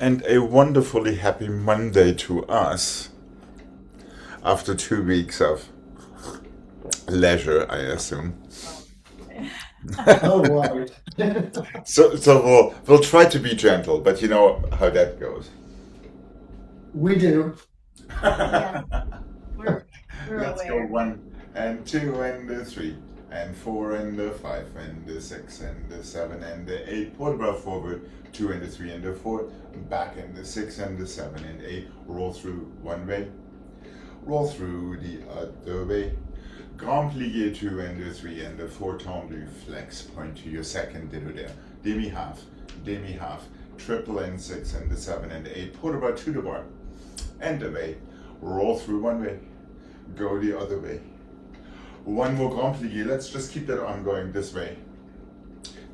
And a wonderfully happy Monday to us after 2 weeks of leisure, I assume. Oh, right. So we'll try to be gentle, but you know how that goes. We do. Yeah, we're Let's go aware. 1 and 2 and 3 and 4 and 5 and 6 and 7 and 8. Photograph forward 2 and 3 and 4. Back in the 6 and 7 and 8. Roll through one way. Roll through the other way. Grand plié 2 and 3 and 4. Tendu flex. Point to your second ditto there. Demi half. Demi half. Triple in 6 and 7 and 8. Photograph to the bar. And away. Roll through one way. Go the other way. One more grand plié. Let's just keep that on going this way.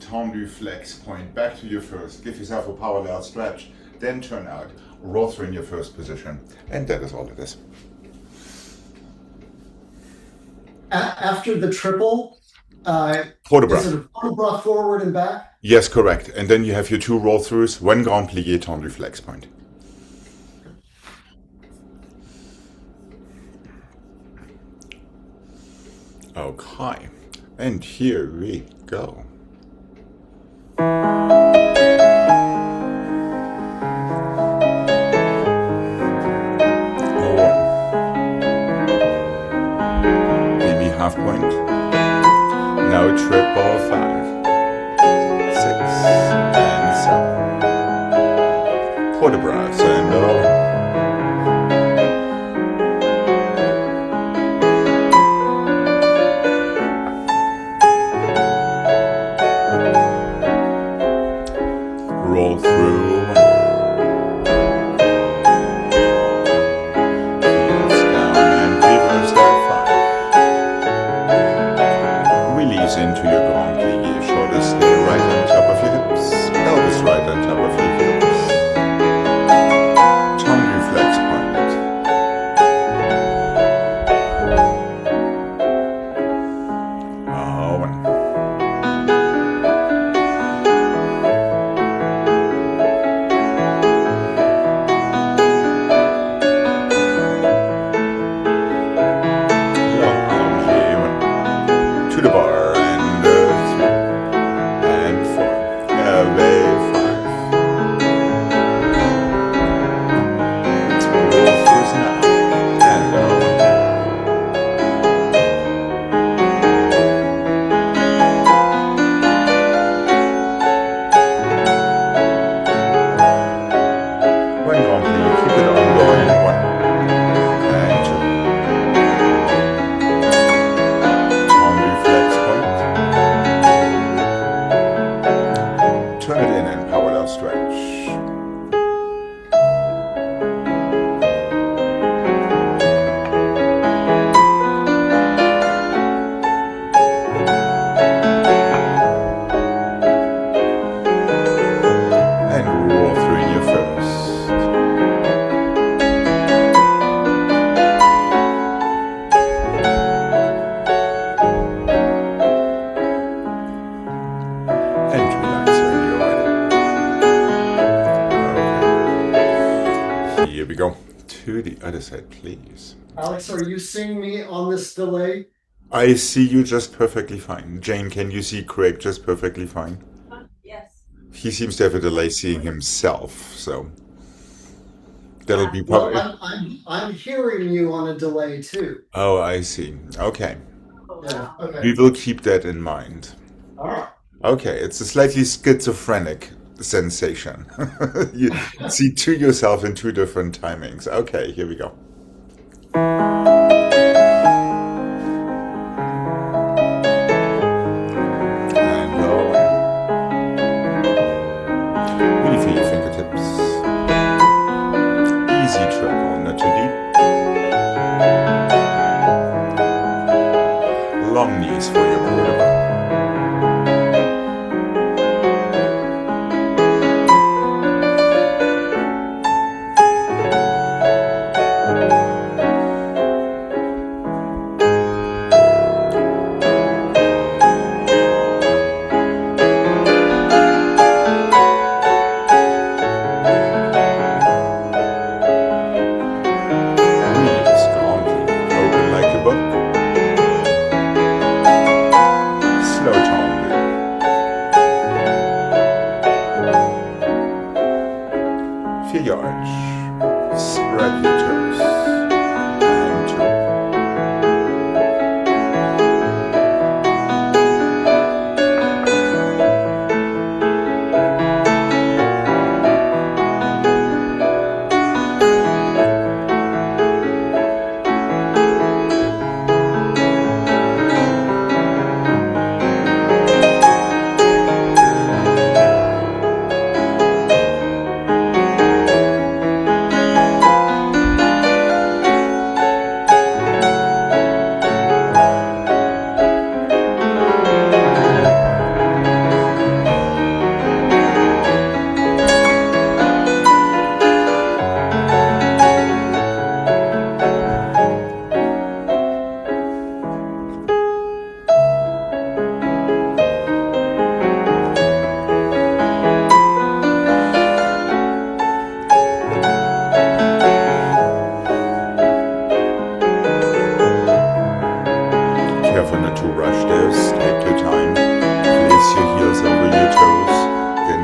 Tendu flex. Point back to your first. Give yourself a parallel stretch. Then turn out. Roll through in your first position. And that is all it is. After the triple, Photograph. is it a photograph forward and back? Yes, correct. And then you have your two roll throughs. One grand plié, tendu flex point. Okay. And here we go. Maybe half point. Now triple 5, 6 and 7. Photographs and all. Roll through. Heels down and reverse that 5. Release into your grand plié. Shoulders stay right on top of your hips. Pelvis right on top of your heels. Tongue flex point. One. To the bar and 3 and 4. Away 5. Roll throughs now and one complete. Keep it ongoing. 1 and 2. Turn it in and parallel stretch. And roll through in your first. And relax when you're ready. Here we go. To the other side, please. Alex, are you seeing me on this delay? I see you just perfectly fine. Jane, can you see Gregg just perfectly fine? Yes. He seems to have a delay seeing himself, so that'll be Well, probably. I'm hearing you on a delay too. Oh, I see. Okay. Oh, Yeah. wow. Okay. We will keep that in mind. All right. Okay, it's a slightly schizophrenic sensation. You see to yourself in two different timings. Okay, here we go. And low. Really feel your fingertips. Easy treble, not too deep. Long knees for your border.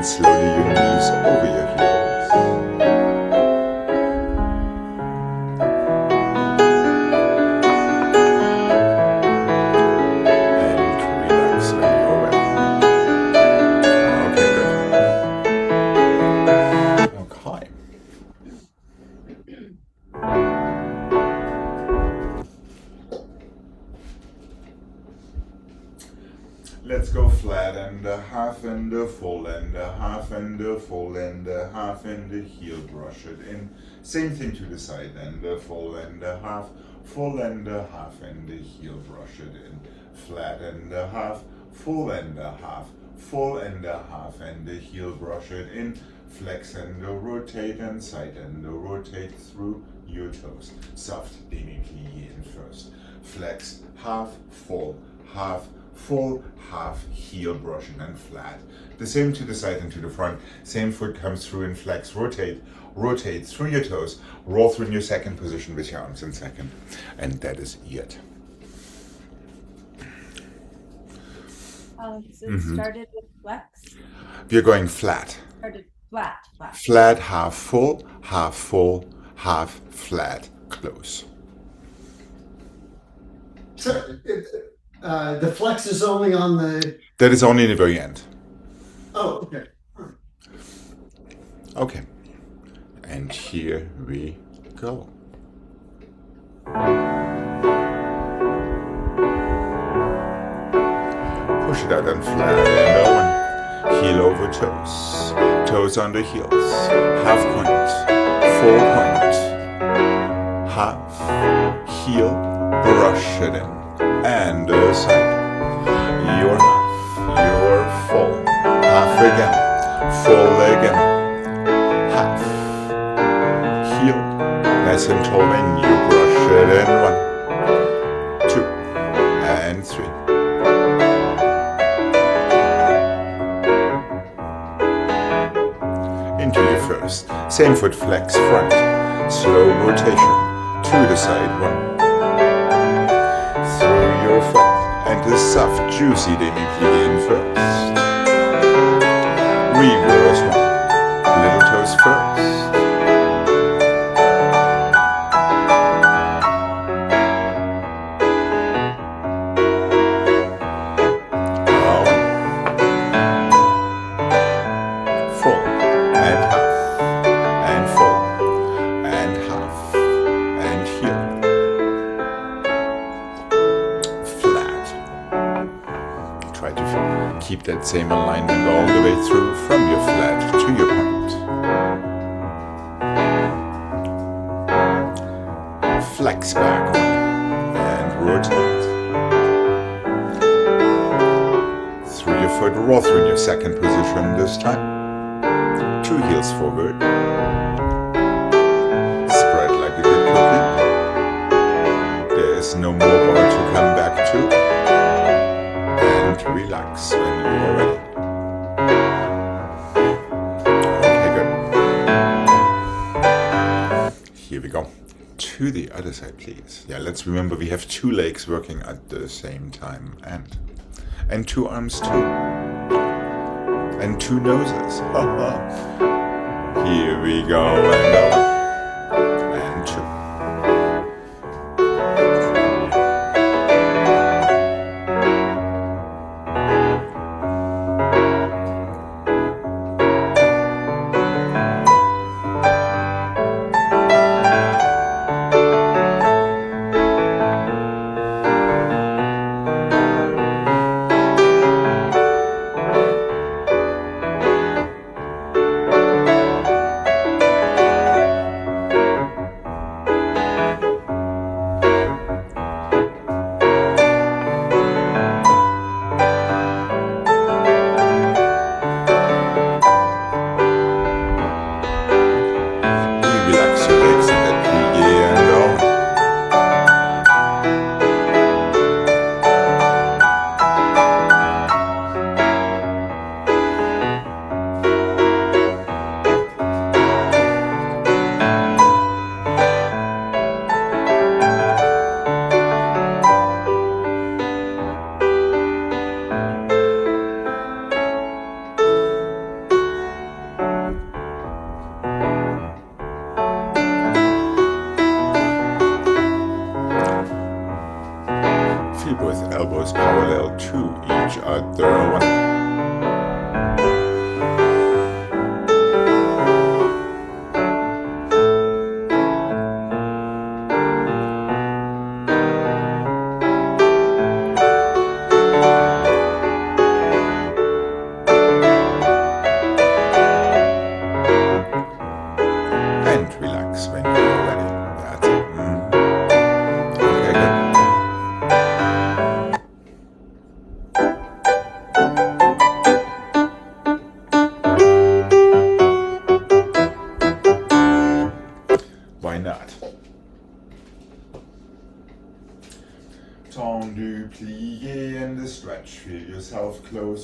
slowly your knees over your heels. And relax when you're ready. Okay, good. Okay. Let's go flat and a half and a full and a half and a full and a half and a heel, brush it in. Same thing to the side, and a full and a half, full and a half and a heel, brush it in. Flat and a half, full and a half, full and a half and a heel, brush it in. Flex and a rotate and side and a rotate through your toes. Soft demi-plie in first. Flex, half, full, half, heel, brushing and flat. The same to the side and to the front. Same foot comes through and flex, rotate through your toes, roll through in your second position with your arms in second. And that is it. So it started with flex? We're going flat. Started flat. Flat, half, full, half, flat, close. So the flex is only on the. That is only in the very end. Oh, okay. Okay. And here we go. Push it out and flat and down. Heel over toes. Toes under heels. Half point. Full point. Half. Heel. Brush it in. And side. Your half. Your full. Half again. Full again. Half. Heel. Nice and tall, and you brush it in. 1, 2, and 3. Into your first. Same foot flex front. Slow rotation. To the side. 1. Through your foot. And the soft, juicy demi-plie in first. Reverse 1. Little toes first. Keep that same alignment all the way through from your flat to your point. Flex back and rotate. Through your foot, roll through in your second position this time. 2 heels forward. Spread like a good cookie. There is no more bar to come back to. Relax when you are ready. Okay, good. Here we go. To the other side, please. Yeah, let's remember we have 2 legs working at the same time. And 2 arms too. And 2 noses. Here we go. And 2.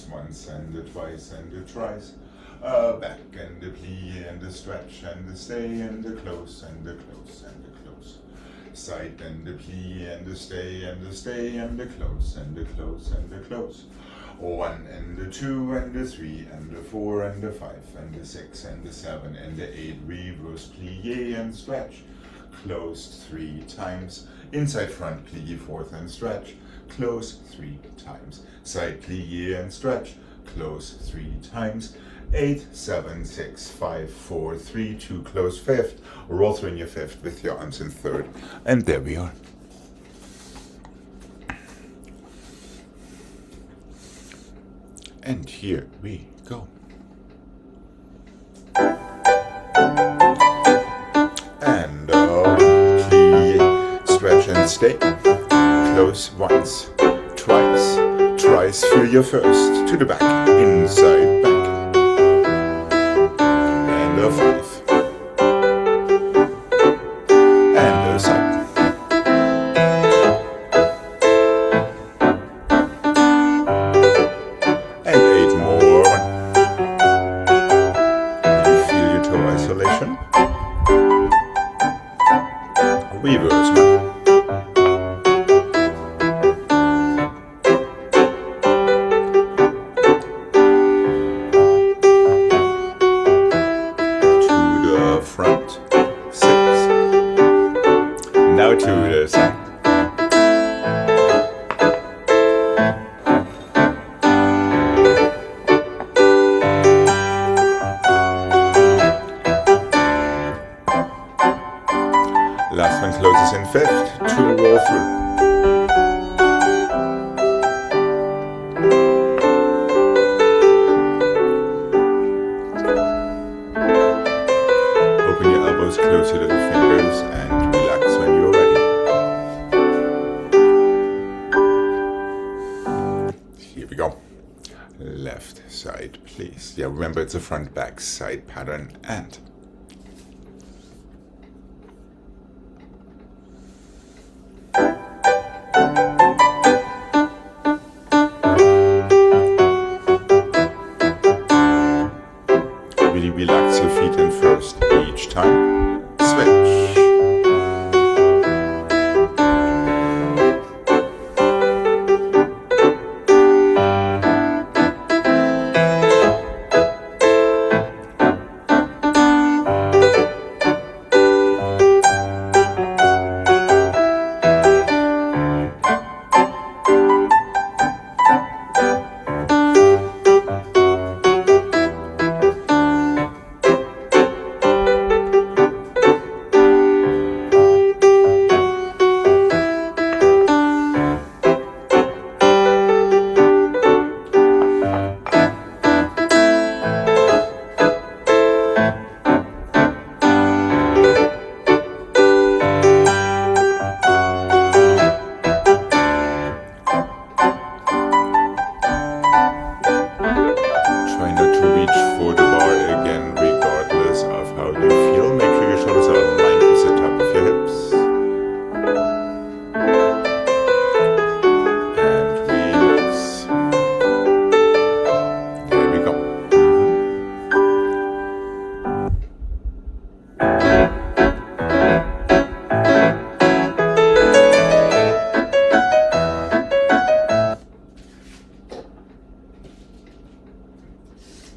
close once and a twice and a thrice. Back and the plie and the stretch and the stay and the close and the close and the close. Side and the plie and the stay and the stay and the close and the close and the close. 1 and the 2 and the 3 and the 4 and the 5 and the 6 and the 7 and the 8. Reverse plie and stretch. Closed 3 times. Inside front plie, fourth and stretch. Close 3 times. Side plie and stretch. Close 3 times. 8, 7, 6, 5, 4, 3, 2, close fifth. Roll through in your fifth with your arms in third. And there we are. And here we go. And plie, stretch and stay. Close once, twice, thrice. Feel your first to the back, inside, back. And a 5. And a side. And 8 more. You feel your toe isolation. Reverse 1. Front 6. Now to the side. Last one closes in fifth. 2 roll through. Open your elbows closer to the fingers and relax when you're ready. Here we go. Left side, please. Yeah, remember it's a front back side pattern and really relax your feet in first each time. Switch.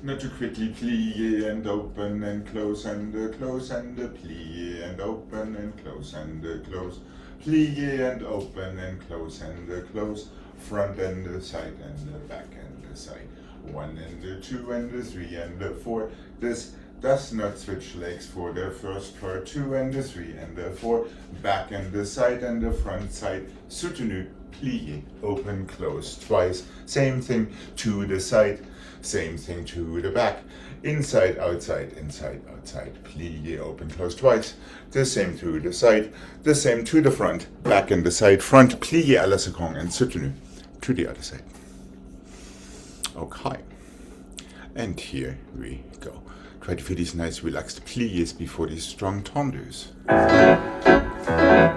Not too quickly, plie and open and close and close and plie and open and close and close. Plie and open and close and close. Front and the side and the back and the side. 1 and 2 and 3 and 4. This does not switch legs for the first part. 2 and 3 and 4. Back and the side and the front side. Soutenu, plie, open, close twice. Same thing to the side. Same thing to the back. Inside, outside, plie, open, close twice. The same to the side. The same to the front. Back and the side. Front, plie à la seconde and soutenu to the other side. Okay. And here we go. Try to feel these nice relaxed plies before these strong tendus. And plie.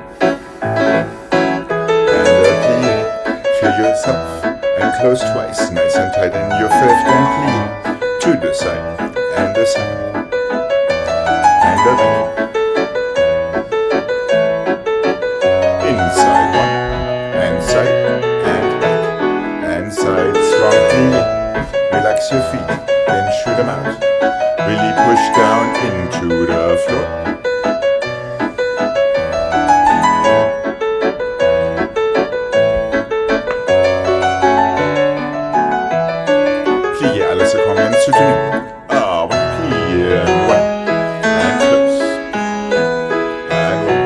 Feel yourself and close twice, nice and tight in your fifth and plie. To the side, and the side, and the back. Inside one, and side, and back, and side, strong plie. Relax your feet, then shoot them out. Really push down into the floor. Plie alle så kommer en soutenu. One, plie, one, and close. And one.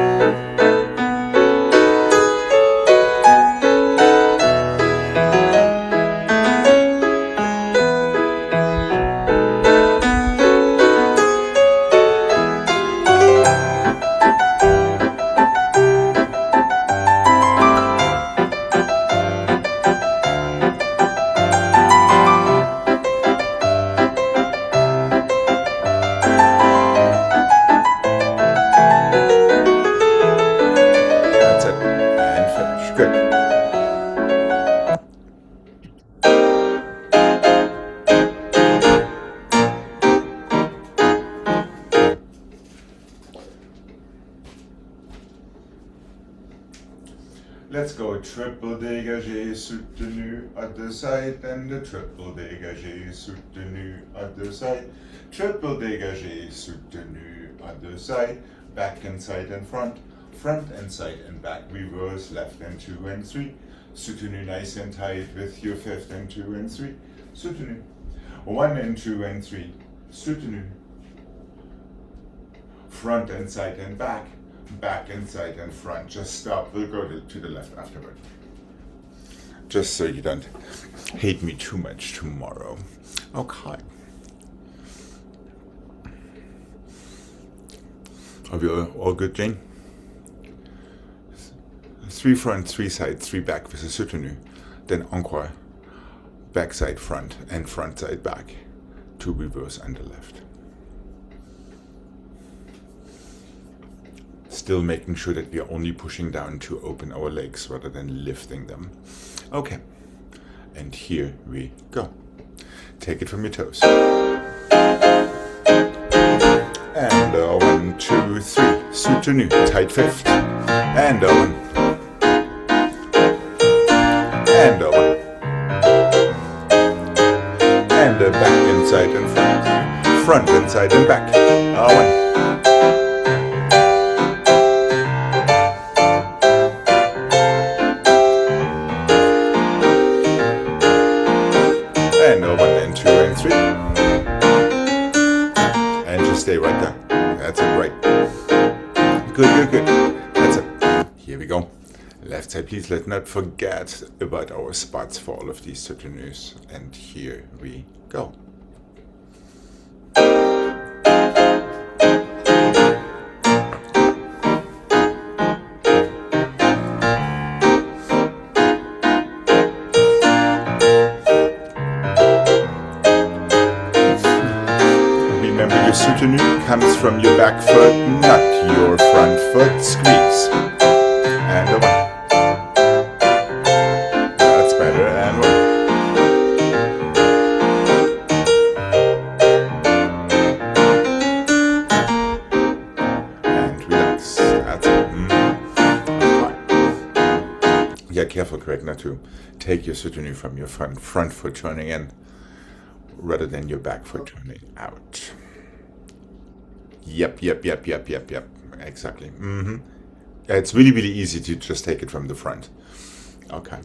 That's it. And finish. Good. Let's go triple dégagé, soutenu, other side, and the triple dégagé, soutenu, other side, triple dégagé, soutenu, other side, back and side and front and side and back, reverse, left and 2 and 3, soutenu nice and tight with your fifth and 2 and 3, soutenu, 1 and 2 and 3, soutenu, front and side and back and side and front. Just stop. We'll go to the left afterward. Just so you don't hate me too much tomorrow. Okay. Are we all good, Jane? 3 front, 3 side, 3 back with a soutenu. Then encore. Back side front and front side back. 2 reverse and the left. Still making sure that we are only pushing down to open our legs rather than lifting them. Okay, and here we go. Take it from your toes. And 1, 2, 3, soutenu, tight fifth. And 1. And 1. And back inside and front. Front and side and back. 1. And 1 and 2 and 3. And just stay right there. That's it, right. Good, good, good. That's it. Here we go. Left side, please. Let's not forget about our spots for all of these soutenus. And here we go. Your soutenu comes from your back foot, not your front foot. Squeeze. And 1. That's better. And 1. And relax. That's it. Fine. Yeah, careful, Gregg, not to take your soutenu from your front foot turning in rather than your back foot turning out. Yep. Exactly. It's really, really easy to just take it from the front. Okay.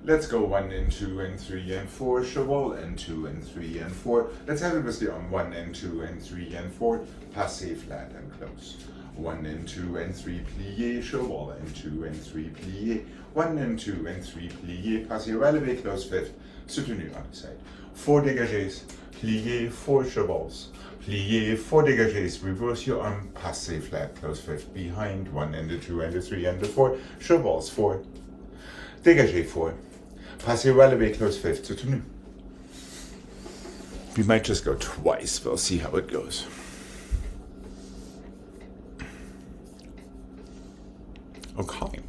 Let's go 1 and 2 and 3 and 4, cheval and 2 and 3 and 4. Let's have it with the arm 1 and 2 and 3 and 4, passé, flat and close. 1 and 2 and 3 plié, cheval, and 2 and 3 plié, 1 and 2 and 3 plié, passé, relevé, close fifth, soutenu on the side. 4 dégagés, plié, 4 chevals, plié, 4 dégagés, reverse your arm, passé, flat, close fifth, behind, 1 and the 2 and the 3 and the 4, chevals, 4, dégagé, 4, passé, relevé, close fifth, soutenu. We might just go twice, we'll see how it goes. Okay.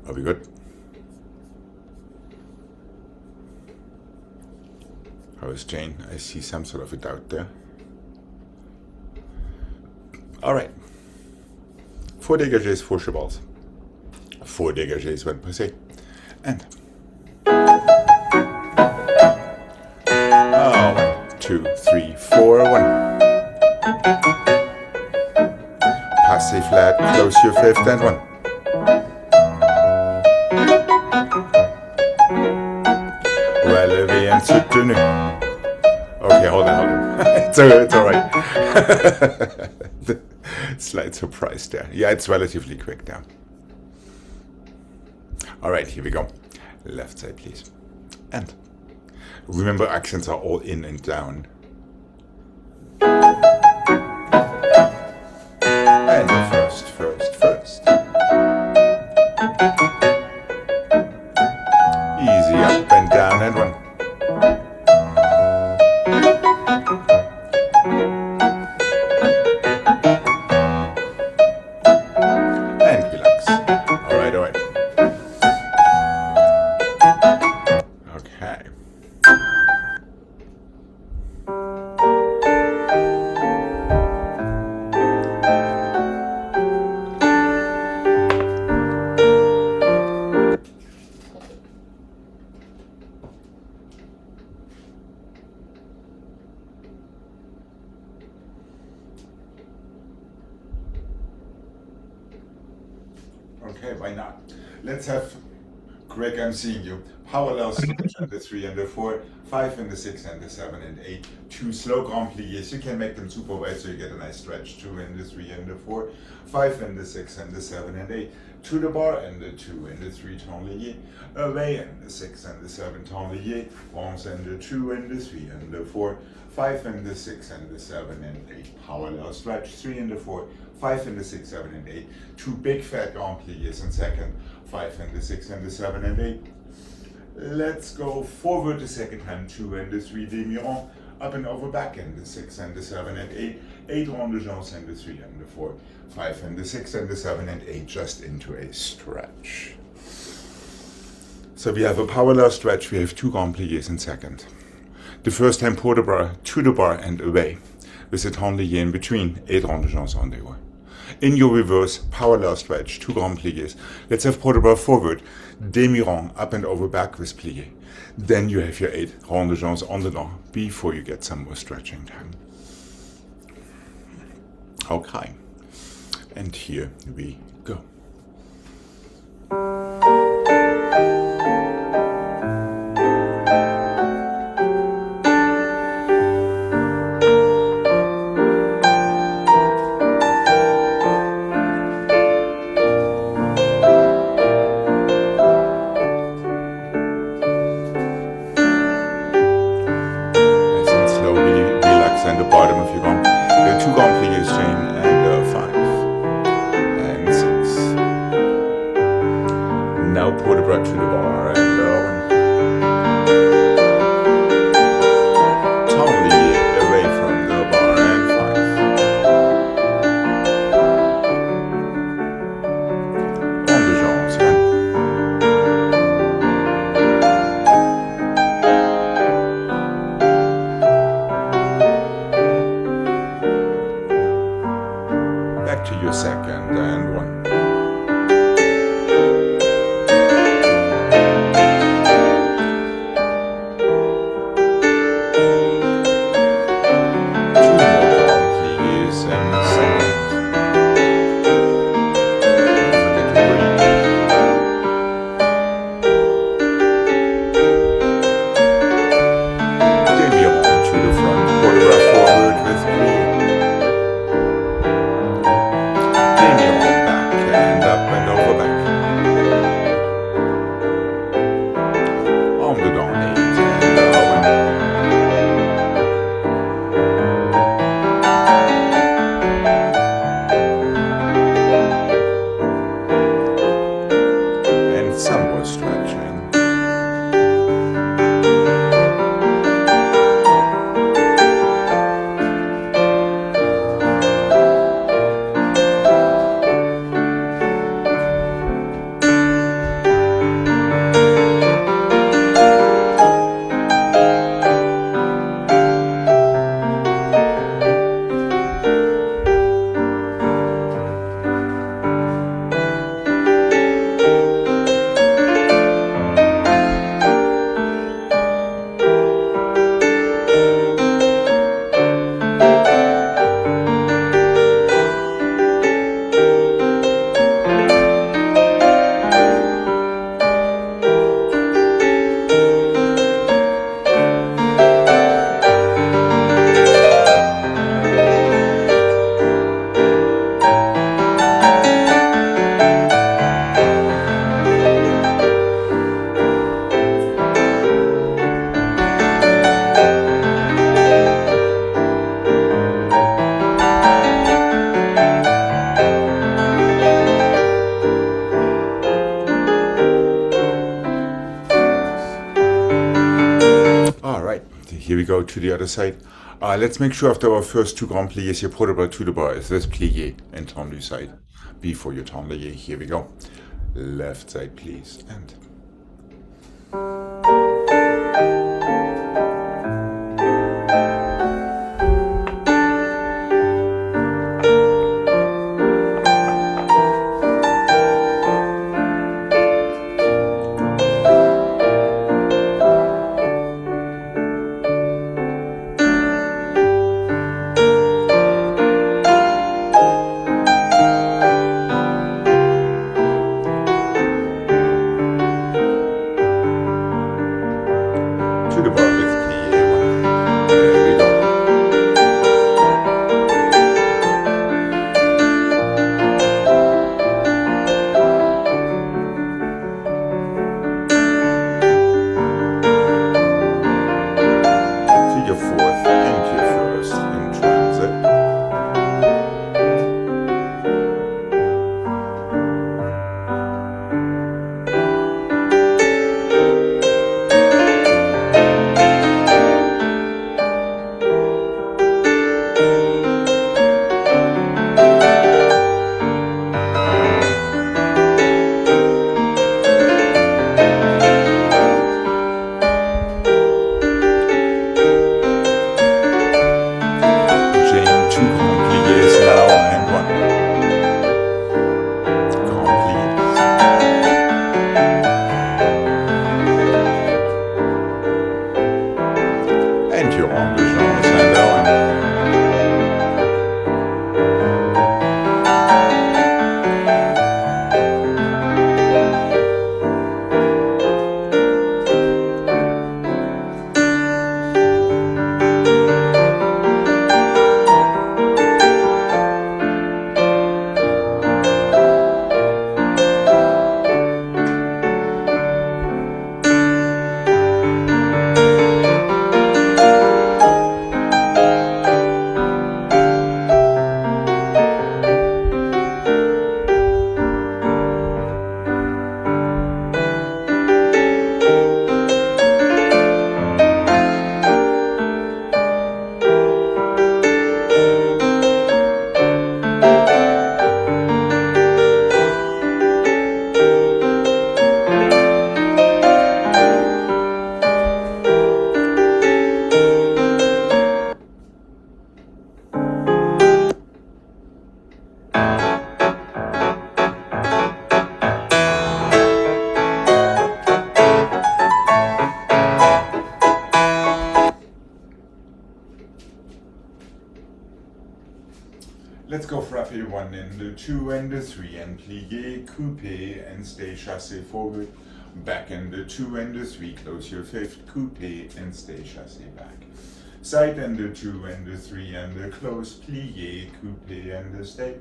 Are we good? How is Jane? I see some sort of a doubt there. All right. 4 dégagés, 4 chevals. 4 dégagés, 1 passé. And. 1, 2, 3, 4, 1. Passé flat, close your fifth and 1. Relevé and soutenu. Okay, hold on. It's all right. Slight surprise there. Yeah, it's relatively quick now. All right, here we go. Left side, please. And remember, accents are all in and down. And the first. Easy up and down and 1. And relax. All right. Okay. Okay, why not? Let's have Gregg, I'm seeing you. Parallel switch and the 3 and the 4, 5 and the 6 and the 7 and 8. 2 slow grand pliés. You can make them super wide so you get a nice stretch. 2 and the 3 and the 4, 5 and the 6 and the 7 and 8. To the bar and the 2 and the 3 temps liés. Away and the 6 and the 7 temps liés. 1 and the 2 and the 3 and the 4, 5 and the 6 and the 7 and 8. Parallel stretch. 3 and the 4, 5 and the 6, 7 and 8. 2 big fat grand pliés in second. 5 and the 6 and the 7 and 8. Let's go forward the second time, 2 and the 3 demi-rond, up and over back and the 6 and the 7 and 8, 8 rond de jambe and the 3 and the 4, 5 and the 6 and the 7 and 8, just into a stretch. So we have a parallel stretch, we have 2 grand pliés in second. The first time pour de bras, to the bar and away, with a temps lié in between, 8 rond de jambe en dehors. In your reverse, parallel stretch, 2 grand pliés. Let's have pour de bras forward, demi-rond, up and over back with plié. Then you have your 8 rond de jambes en dedans before you get some more stretching time. Okay, and here we go. Now pour the bras to the bar and totally away from the bar and 5. On the jambes, back to your second and 1. here we go to the other side. Let's make sure after our first two grand pliés here, portable to the bar is this plié and tendu side. Before your tendu, here we go. Left side, please, and to the bar with plié one. There we go. To your fourth and your first in transit. Chain two grand pliés now and one. Grand pliés. And your on the Jean Saint-Laurent. Let's go frappé one and the two and the three and plié, coupé and stay chassé forward. Back and the two and the three, close your fifth, coupé and stay chassé back. Side and the two and the three and the close, plié, coupé and the stay.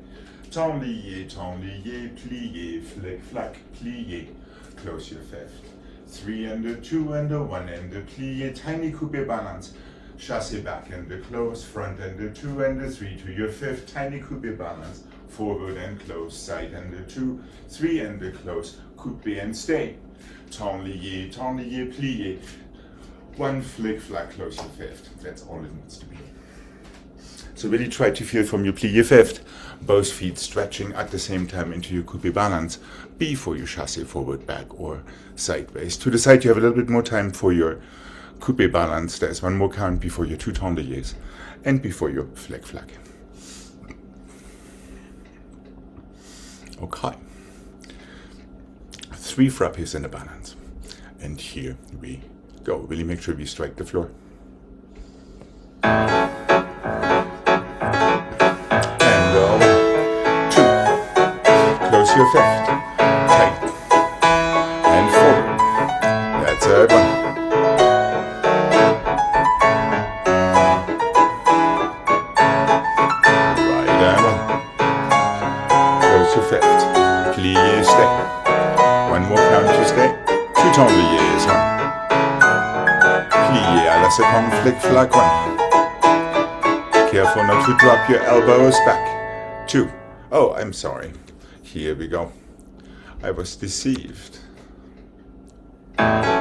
Temps lié, plié, flick, flack, plié, close your fifth. Three and the two and the one and the plié, tiny coupé balance. Chassé back and the close, front and the two and the three to your fifth, tiny coupé balance, forward and close, side and the two, three and the close, coupé and stay. Temps lié, plié. One flick, flack, close your fifth. That's all it needs to be. So really try to feel from your plié fifth, both feet stretching at the same time into your coupé balance before you chassé forward, back or sideways. To the side you have a little bit more time for your coupé balance. There's one more count before your two tendu and before your flick flack. Okay. Three frappés in a balance. And here we go. Really make sure we strike the floor. And go. Two. Close your fifth. Tight. And forward. That's it. One. Plié, stay. One more count to stay. Two temps liés, one. Plié à la seconde, flick, flack, one. Careful not to drop your elbows back. Two. Oh, I'm sorry. Here we go. I was deceived. And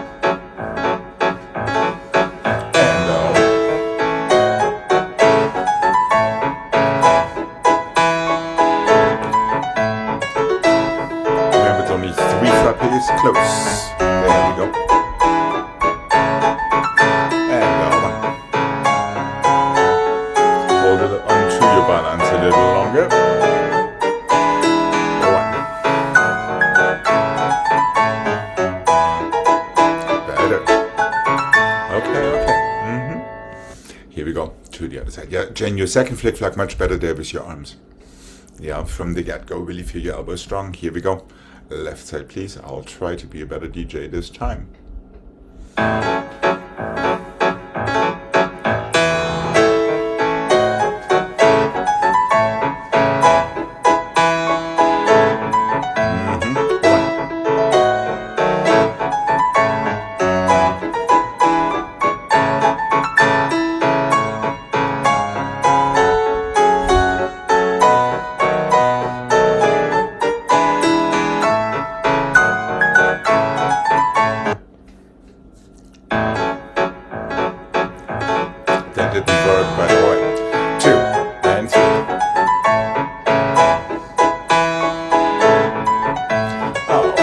développé, close. There we go. And one. Hold it onto your balance a little longer. One. Better. Okay. Here we go to the other side. Yeah, Jen, your second flick-flack much better there with your arms. Yeah, from the get-go, really feel your elbows strong. Here we go. Left side, please. I'll try to be a better DJ this time. That didn't work, by the way. 2 and 3. Oh.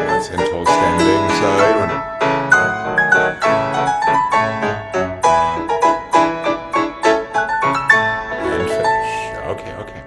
Nice and tall standing side one. Okay.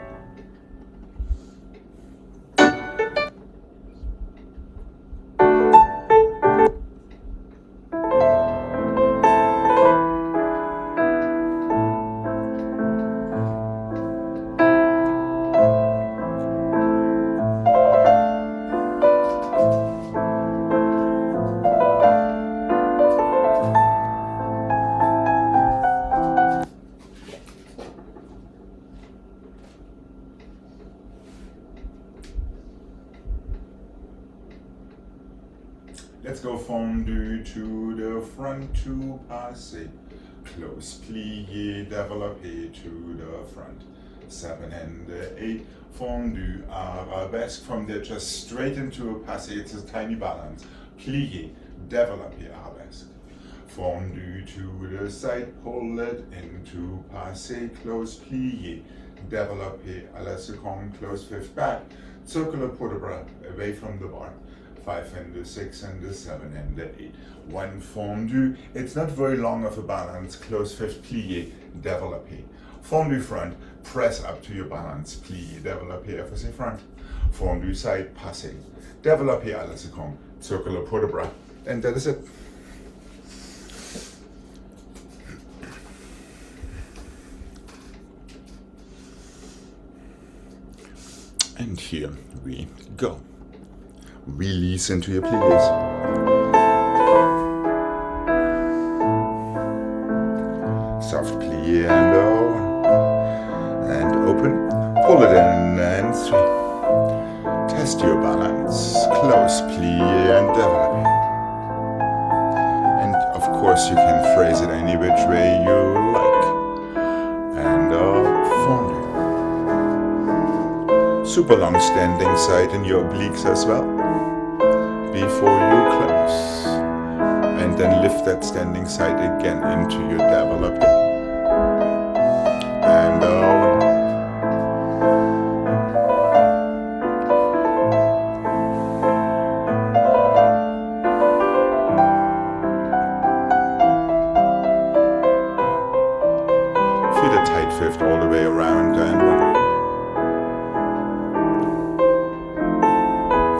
Let's go fondu to the front to passé. Close plié, développé to the front. 7 and 8. Fondu, arabesque. From there just straight into a passé. It's a tiny balance. Plié, développé, arabesque. Fondu to the side, pull it into passé. Close plié, développé à la seconde. Close fifth back. Circular port de bras away from the bar. 5 and the 6 and the 7 and the 8. 1 fondu. It's not very long of a balance. Close fifth, plié, développé. Fondu front, press up to your balance. Plié, développé, effacé front. Fondu side, passé. Développé à la seconde. Circular port de bras. And that is it. And here we go. Release into your pliés. Soft plié and open. Pull it in and 3. Test your balance. Close plié and develop. And of course you can phrase it any which way you like. And fondu. Super long standing side in your obliques as well. Before you close, and then lift that standing side again into your developer, and feel a tight fifth all the way around, and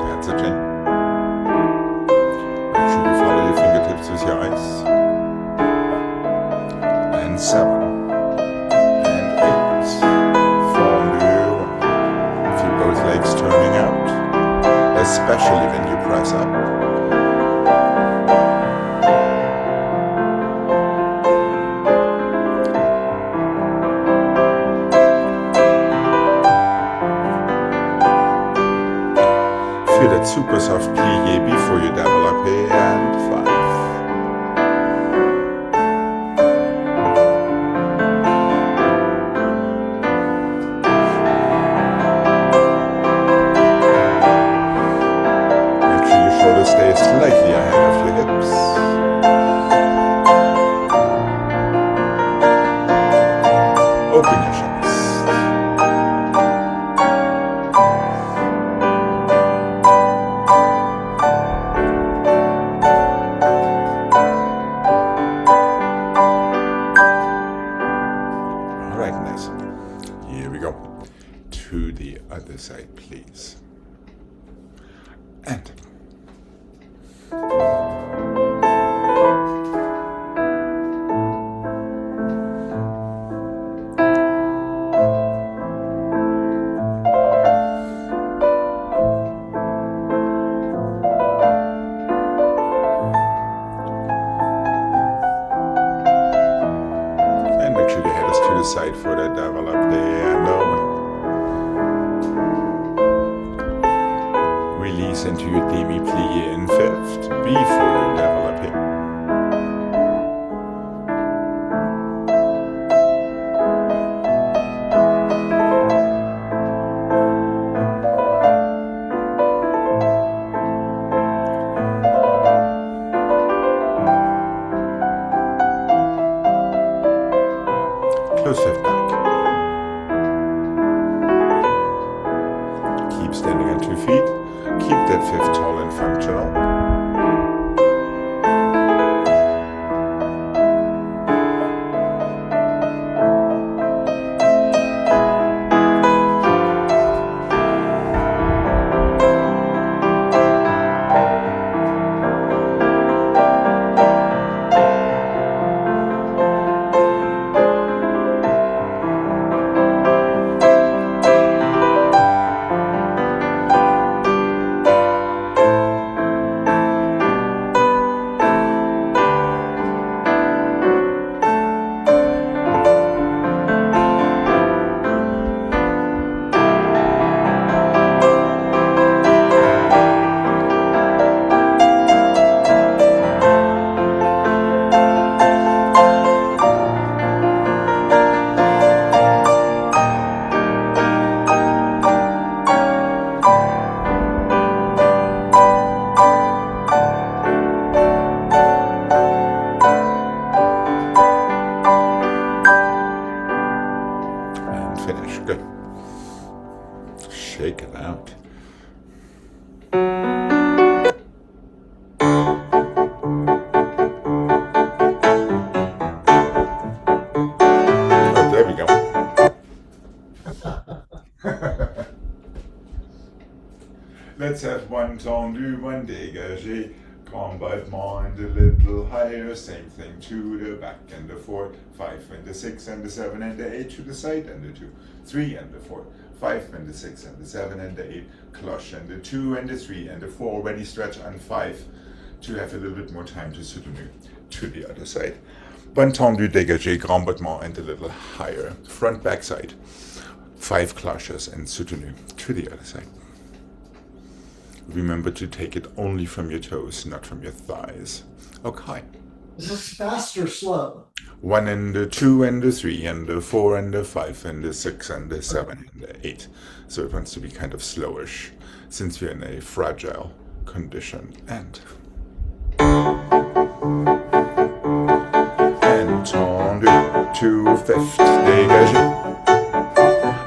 that's a chin. With your eyes. And 7 and 8. Fondu. Feel both legs turning out, especially when you press up. Feel that super soft plié before you développé, and 5. shoulders stay slightly ahead of your hips. Open your chest. All right, nice. Here we go. To the other side, please. And make sure your head is to the side for that devil up there and over. Release into your demi-plie in fifth before you devil up here. Close fifth back. Keep standing on 2 feet. Keep that fifth tall and functional. Finish. Good. Shake it out. Oh, there we go. Let's have one tendu, one dégagé. Grand battement and a little higher. Same thing to the back and the 4, 5 and the 6 and the 7 and the 8 to the side and the 2, 3 and the 4, 5 and the 6 and the 7 and the 8. Cloche and the 2 and the 3 and the 4. Already stretch on 5 to have a little bit more time to soutenu to the other side. One tendu, dégagé, grand battement and a little higher. Front, back side. 5 cloches and soutenu to the other side. Remember to take it only from your toes, not from your thighs. Okay. Is this fast or slow? 1 and the 2 and the 3 and the 4 and the 5 and the 6 and the 7 and the 8. So it wants to be kind of slowish since we're in a fragile condition. And tendu to fifth, dégagé.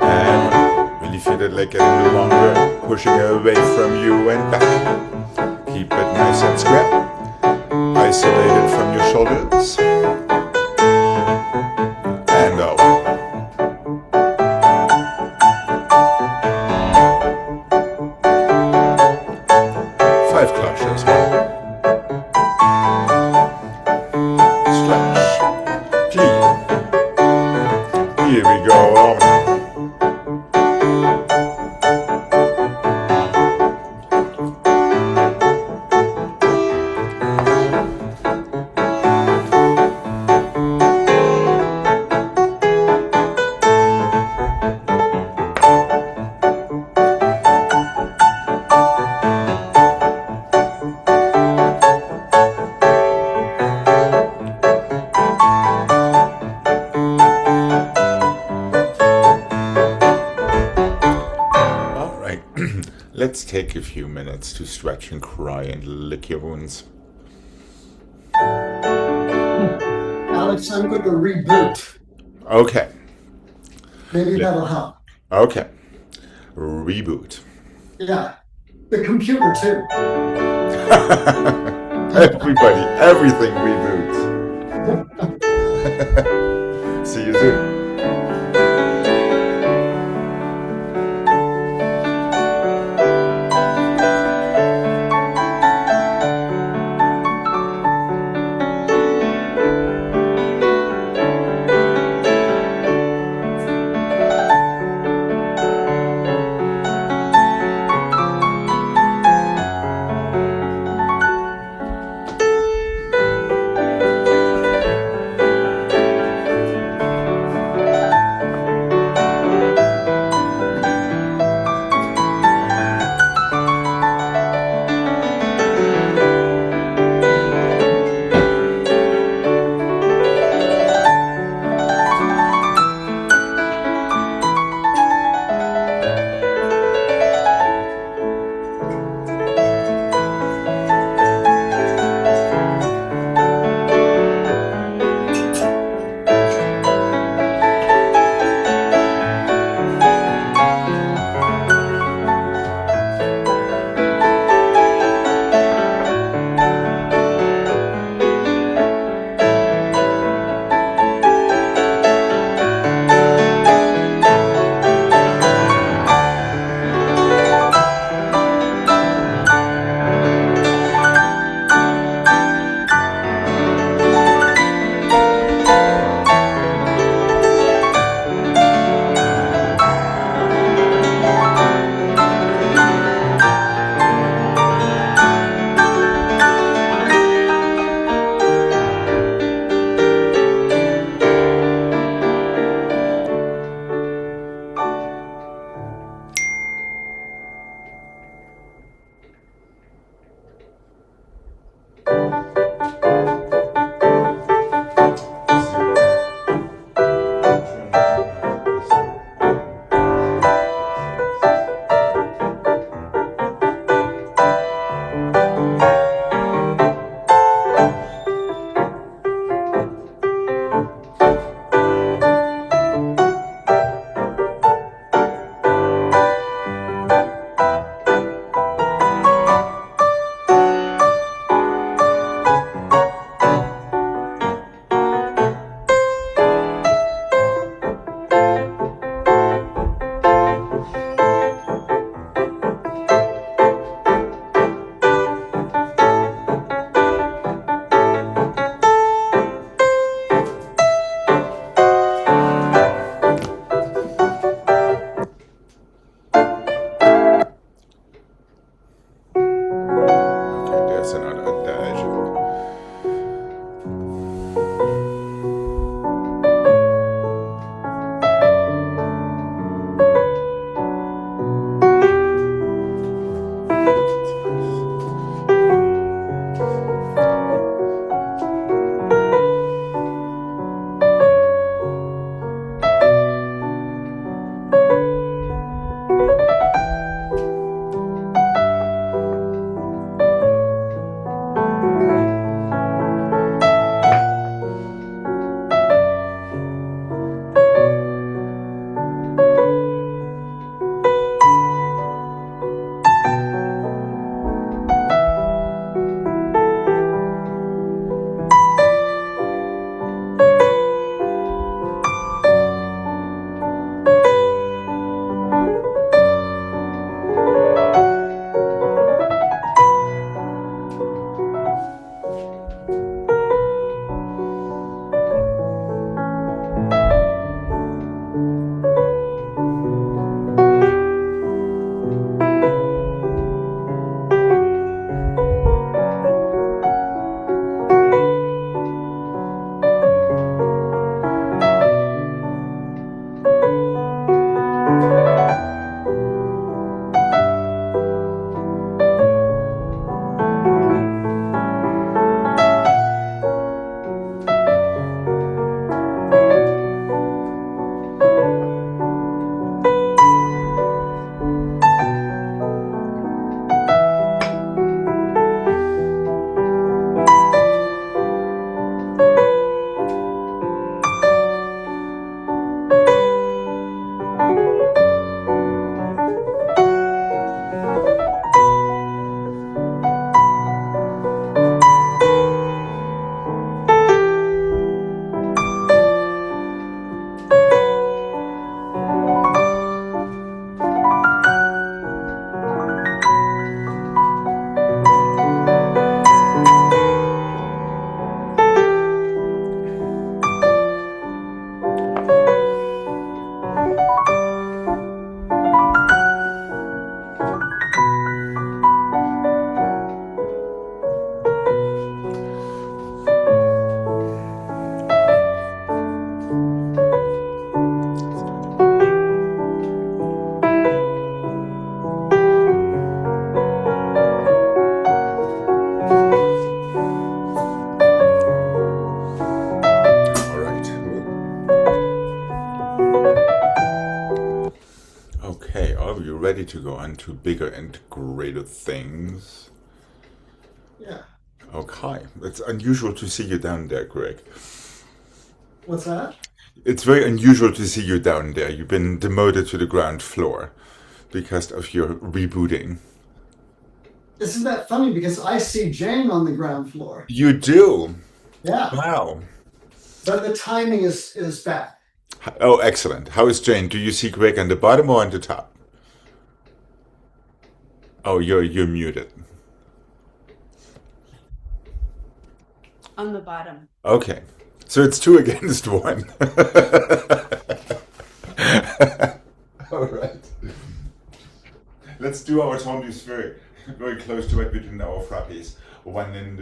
And really feel it like getting longer, pushing away from you and back. Keep it nice and square. Isolated from your shoulders. And out. Five cloches. Stretch. Plie. Here we go. let's take a few minutes to stretch and cry and lick your wounds. Alex, I'm going to reboot. Okay. Maybe that'll help. Okay. Reboot. Yeah. The computer too. Everybody, everything reboots. See you soon. to go on to bigger and greater things. Yeah. Okay. It's unusual to see you down there, Greg. What's that? It's very unusual to see you down there. You've been demoted to the ground floor because of your rebooting. Isn't that funny? Because I see Jane on the ground floor. You do? Yeah. Wow. But the timing is bad. Oh, excellent. How is Jane? Do you see Greg on the bottom or on the top? Oh, you're muted. On the bottom. Okay. So it's 2 against 1. All right. Let's do our tendus very close to what we do in our frappes. 1 and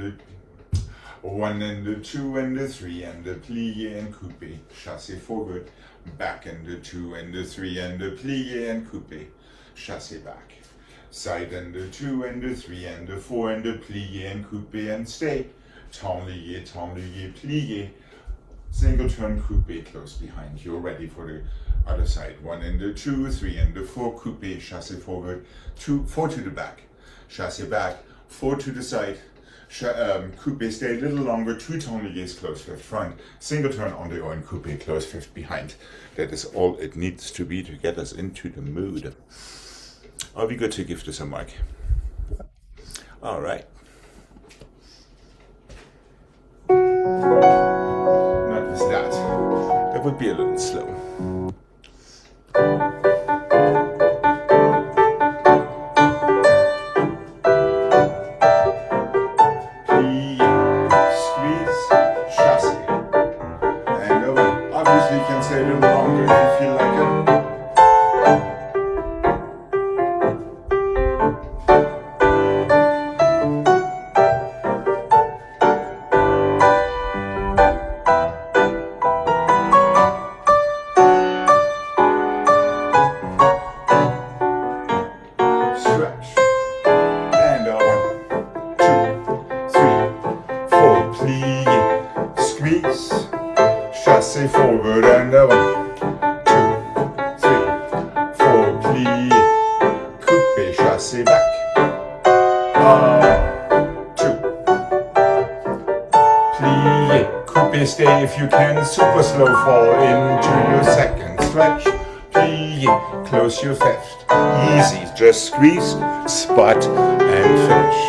the 2 and the 3 and the plie and coupe. Chassé forward. Back and the 2 and the 3 and the plie and coupe. Chassé back. Side and the 2 and the 3 and the 4 and the plie and coupe and stay. Tendu, plie. Single turn coupe close behind. You're ready for the other side. 1 and the 2, 3 and the 4 coupe. Chassé forward. 4 to the back. Chassé back. 4 to the side. Coupe stay a little longer. 2 tendu close fifth front. Single turn on the own coupe close fifth behind. That is all it needs to be to get us into the mood. Are we good to give this a mark? All right. Not with that. That would be a little slow. Squeeze, chassé. And obviously you can stay a little longer if you feel like it. Stretch. And 1, 2, 3, 4. Plie. Squeeze. Chassé forward. And 1, 2, 3, 4. Plie. Coupe. Chassé back. 1, 2. Plie. Coupe. Stay if you can. Super slow fall into your second stretch. Plie. Close your fifth. Easy. Just squeeze, spot, and finish.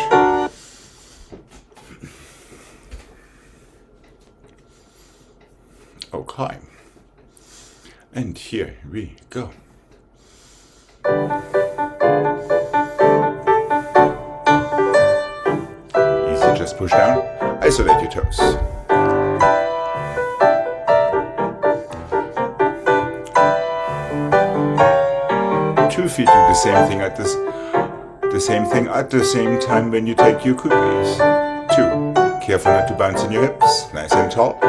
Okay. And here we go. Easy, just push down. Isolate your toes. Two feet do the same thing at the same time when you take your coupes. 2. Careful not to bounce in your hips. Nice and tall.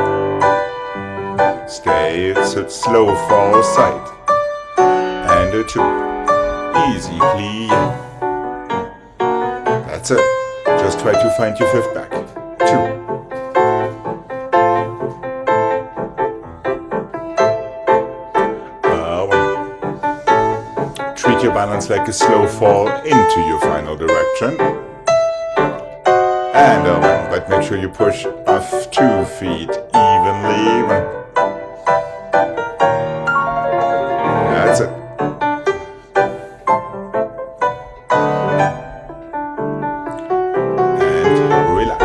Stay. It's a slow fall side. And a 2. Easy, plie. That's it. Just try to find your fifth back. 2. Treat your balance like a slow fall into your final direction. And but make sure you push off 2 feet evenly. That's it. And relax.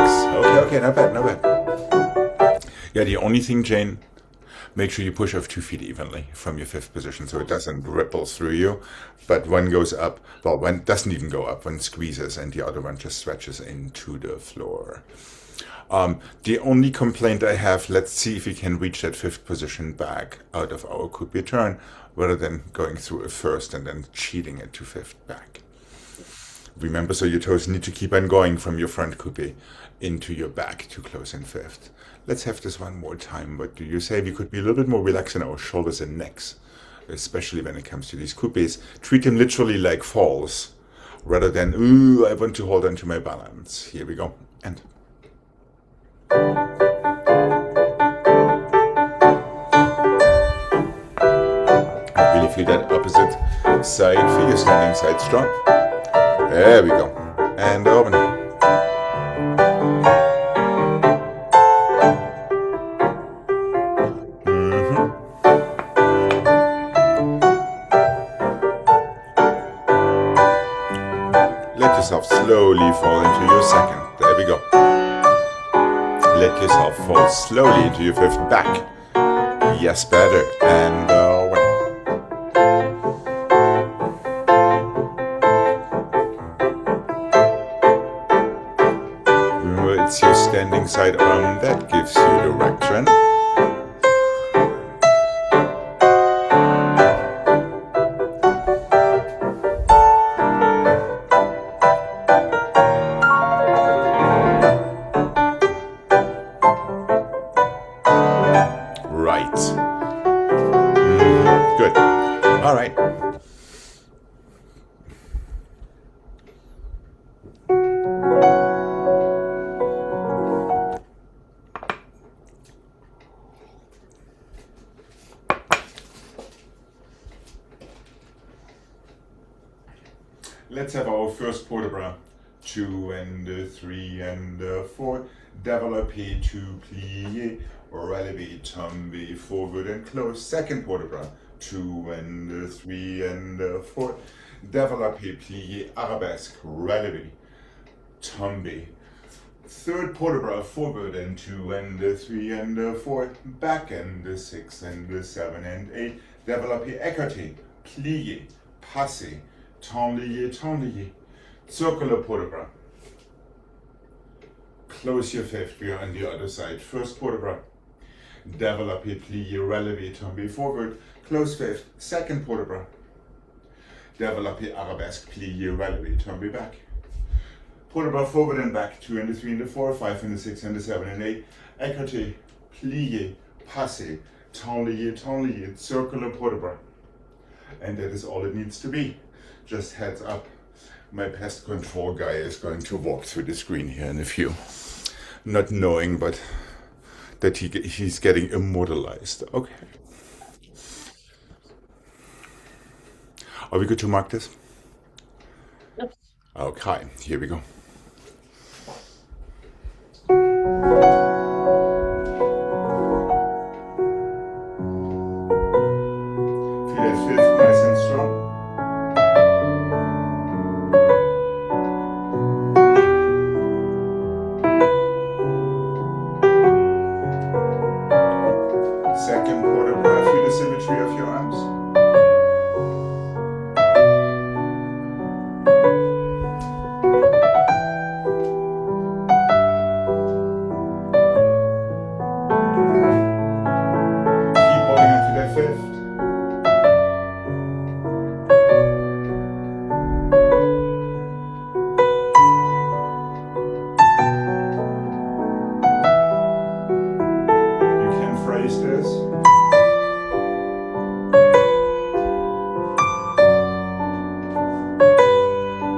Okay, not bad. Yeah, the only thing, Jane, make sure you push off 2 feet evenly from your fifth position so it doesn't ripple through you. But one goes up, well, one doesn't even go up, one squeezes and the other one just stretches into the floor. The only complaint I have, let's see if we can reach that fifth position back out of our coupe turn rather than going through a first and then cheating it to fifth back. Remember, so your toes need to keep on going from your front coupe into your back to close in fifth. Let's have this one more time. What do you say? We could be a little bit more relaxed in our shoulders and necks, especially when it comes to these coupes. Treat them literally like falls, rather than, ooh, I want to hold on to my balance. Here we go. And I really feel that opposite side, feel your standing side strong. There we go. And open. Let yourself slowly fall into your second. There we go. Let yourself fall slowly into your fifth back. Yes, better. And one. It's your standing side arm that gives you direction. Right. Good. All right. Let's have our first port de bras. 2 and 3 and 4. Développé, 2, plié, relevé, tombé, forward and close. Second port de bras. 2 and 3 and 4. Développé, plié, arabesque, relevé, tombé. Third port de bras, forward and 2 and 3 and 4. Back and 6 and 7 and 8. Développé, écarté, plié, passé. Tendu, circular port de bras. Close your fifth, we are on the other side. First port de bras. Développé, plié, relevé, tombé, forward. Close fifth. Second port de bras. Développé, arabesque, plié, relevé, tombé, back. Port de bras forward and back. 2 and 3 and 4, 5 and 6 and 7 and 8. Écarté, plié, passé, tendu, circular port de bras. And that is all it needs to be. Just heads up, my pest control guy is going to walk through the screen here in a few. Not knowing, but that he's getting immortalized. Okay. Are we good to mark this? Yep. Okay, here we go. Feel that fifth nice and strong. Second port de bras, feel the symmetry of your arms. Keep holding on to that fifth. You can phrase this.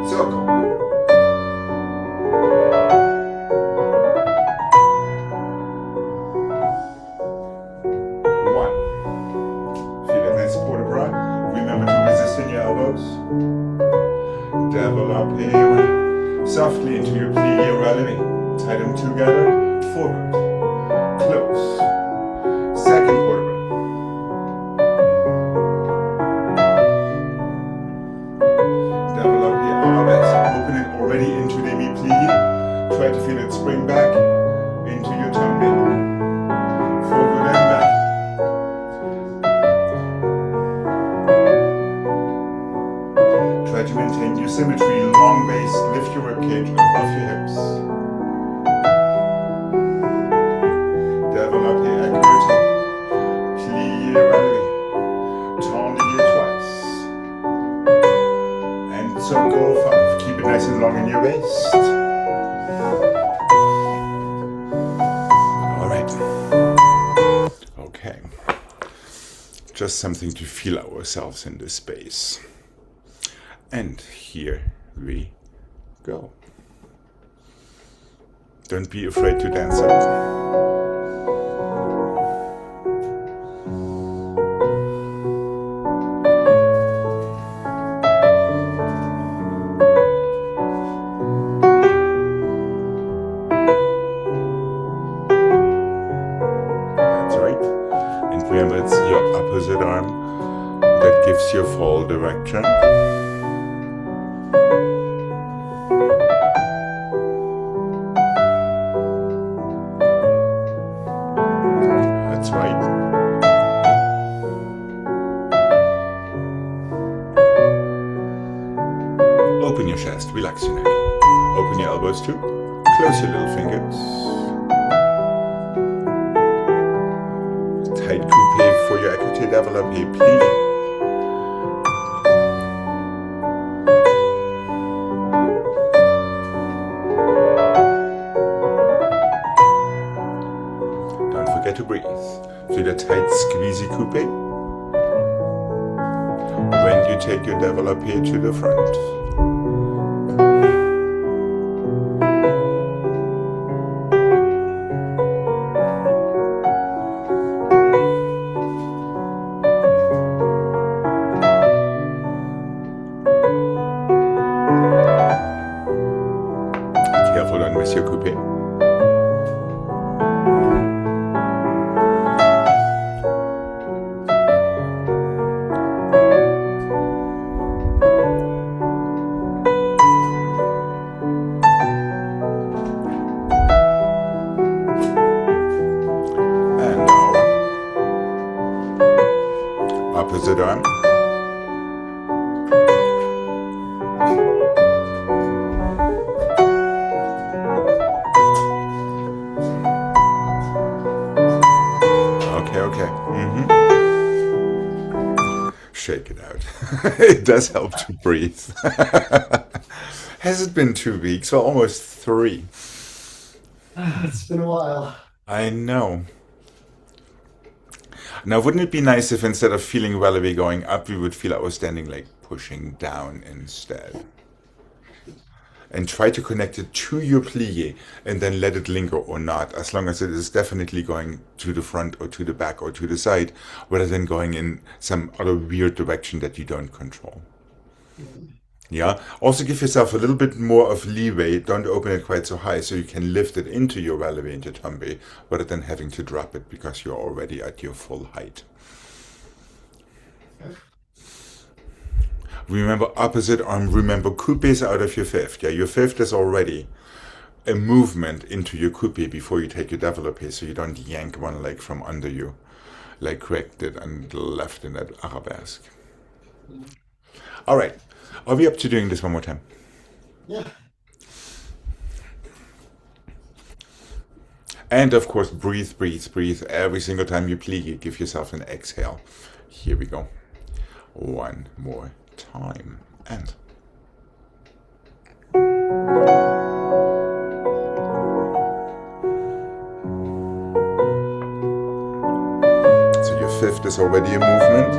Circle. One. Feel a nice port de bras. Remember to resist in your elbows. Développé. Softly into your plié, relevé. Tie them together. Forward. Close. Second port de bras. Développé, arabesque. Open it already into the mi-plié. Try to feel it spring back into your tombé. Forward and back. Try to maintain your symmetry. Long waist. Lift your ribcage above your hips. Développé, écarté. Plié, relevé. Tendu twice. And circle 5. Keep it nice and long in your waist. All right. Okay. Just something to feel ourselves in this space. And here we go. Don't be afraid to dance out. opposite arm. That gives you fall direction. That's right. Open your chest, relax your neck. Open your elbows too. Close your little fingers. Tight coupe for your écoute développé plie. Don't forget to breathe. Feel the tight squeezy coupe. When you take your développé to the front. Careful, don't miss your coupe. And now, opposite arm. Okay. Shake it out. It does help to breathe. Has it been 2 weeks? Well, almost 3. It's been a while. I know. Now, wouldn't it be nice if instead of feeling relative going up, we would feel our standing leg pushing down instead? And try to connect it to your plie and then let it linger or not, as long as it is definitely going to the front or to the back or to the side, rather than going in some other weird direction that you don't control. Yeah. Also give yourself a little bit more of leeway. Don't open it quite so high so you can lift it into your releve into tombe rather than having to drop it because you're already at your full height. Remember opposite arm, remember coupe is out of your fifth. Yeah, your fifth is already a movement into your coupe before you take your développé so you don't yank one leg from under you like Gregg did and left in that arabesque. All right, are we up to doing this one more time? Yeah. And of course, breathe every single time you plie. Give yourself an exhale. Here we go. One more time. And so your fifth is already a movement,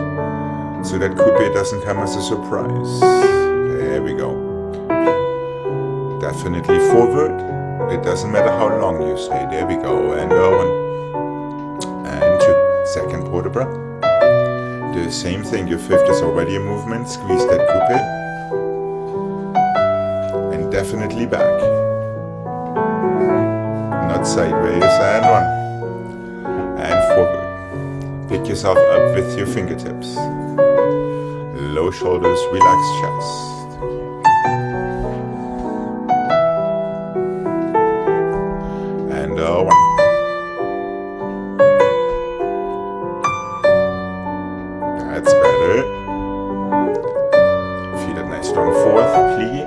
so that coupe doesn't come as a surprise. There we go. Definitely forward. It doesn't matter how long you stay. There we go. And 1 and 2. Second port de bras. The same thing. Your fifth is already a movement. Squeeze that coupe. And definitely back. Not sideways. And 1. And forward. Pick yourself up with your fingertips. Low shoulders, relaxed chest. And 1. That's better. Feel that nice strong fourth, plie.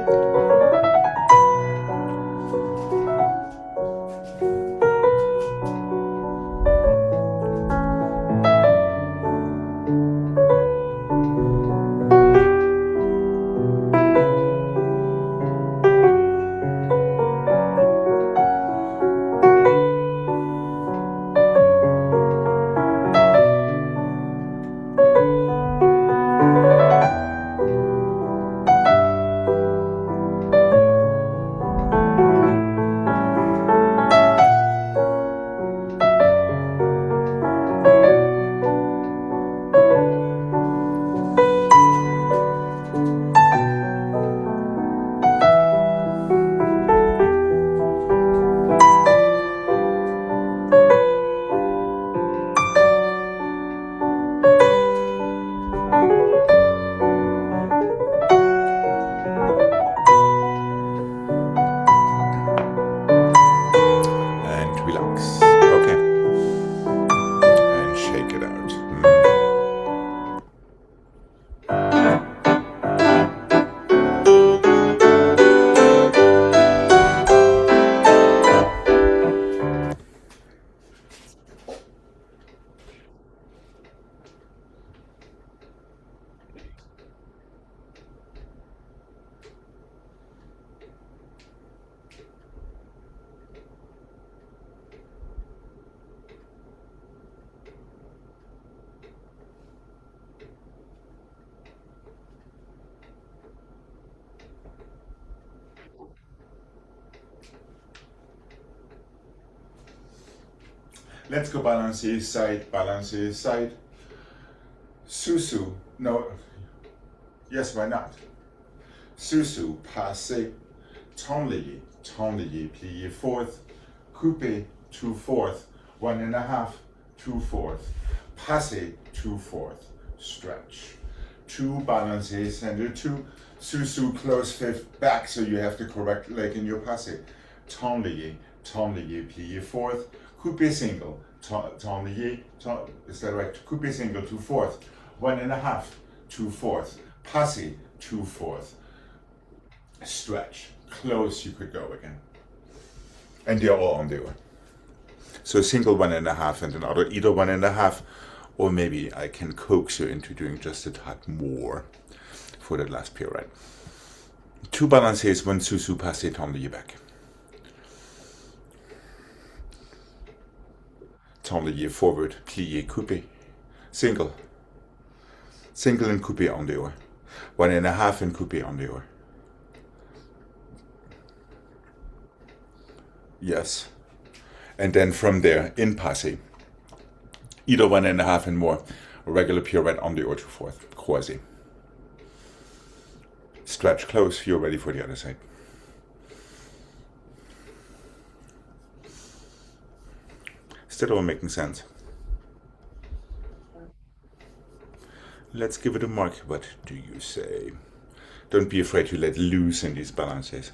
Let's go balancier side. Susu, no, yes, why not? Susu, passé, tenlier, plié fourth, coupé, 2/4, 1.5, 2/4, passé, 2/4, stretch. 2 balancier center, 2 susu close fifth back, so you have the correct leg in your passé. Tenlier, plié fourth, coupé single, tenlier, is that right? Coupé single, 2/4, 1.5, 2/4, passé, 2/4, stretch, close you could go again. And they're all on the way. So single 1.5 and another either 1.5, or maybe I can coax you into doing just a tad more for that last pirouette. 2 balances, 1 susu passé, tendu back. Tendu forward, plié, coupé. Single and coupé en dehors. 1.5 and coupé en dehors. Yes. And then from there, in passé. Either 1.5 and more. Regular pirouette en dehors, 2/4. Croisé. Stretch close, you're ready for the other side. Still all making sense. Let's give it a mark. What do you say? Don't be afraid to let loose in these balances.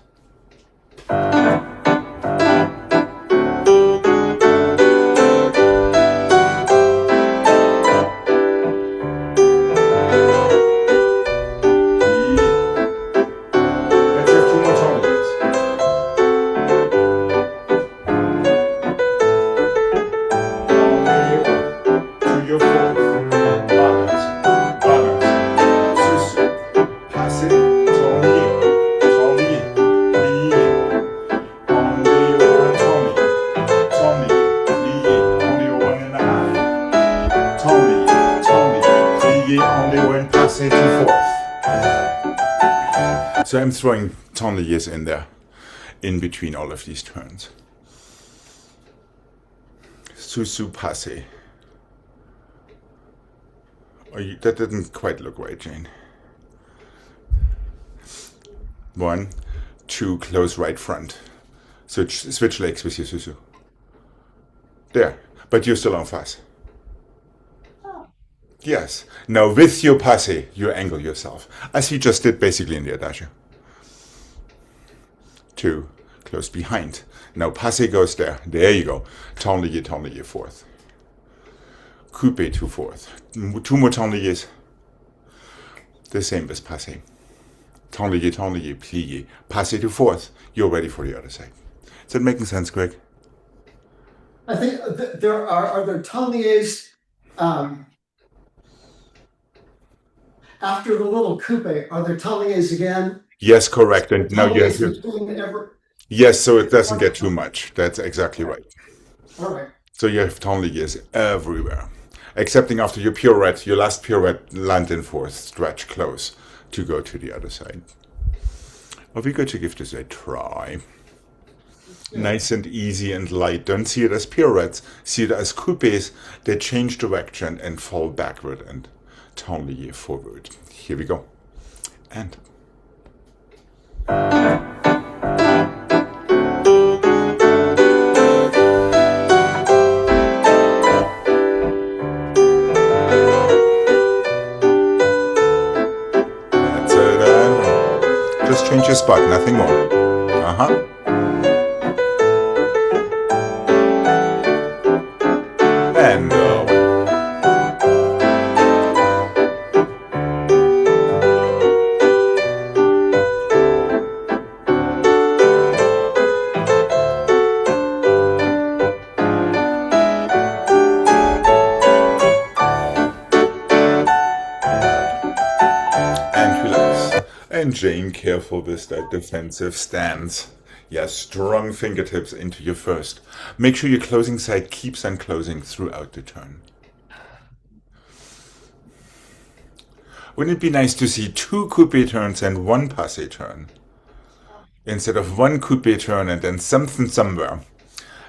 So I'm throwing tenliers in there, in between all of these turns. Susu passé. That didn't quite look right, Jane. 1, 2, close right front. So switch legs with your susu. There, but you're still en face. Yes. Now with your passé, you angle yourself, as he just did basically in the adagio. 2, close behind. Now passé goes there. There you go. Tenlier, fourth. Coupé, 2/4. 2 more tenliers. The same as passé. Tenlier, plié. Passé to fourth. You're ready for the other side. Is that making sense, Gregg? I think there are there tenliers after the little coupe. Are there tenliers again? Yes, correct. And now you have to. Yes, so it doesn't get too much. That's exactly right. All right. So you have tenliers everywhere, excepting after your pirouette, your last pirouette, land in fourth, stretch close to go to the other side. Well, we're going to give this a try. Yeah. Nice and easy and light. Don't see it as pirouettes. See it as coupes. They change direction and fall backward and tenlier forward. Here we go. And... just change your spot, nothing more. And relax. And Jane, careful with that defensive stance. Yes, strong fingertips into your first. Make sure your closing side keeps on closing throughout the turn. Wouldn't it be nice to see 2 coupé turns and 1 passé turn? Instead of 1 coupé turn and then something somewhere,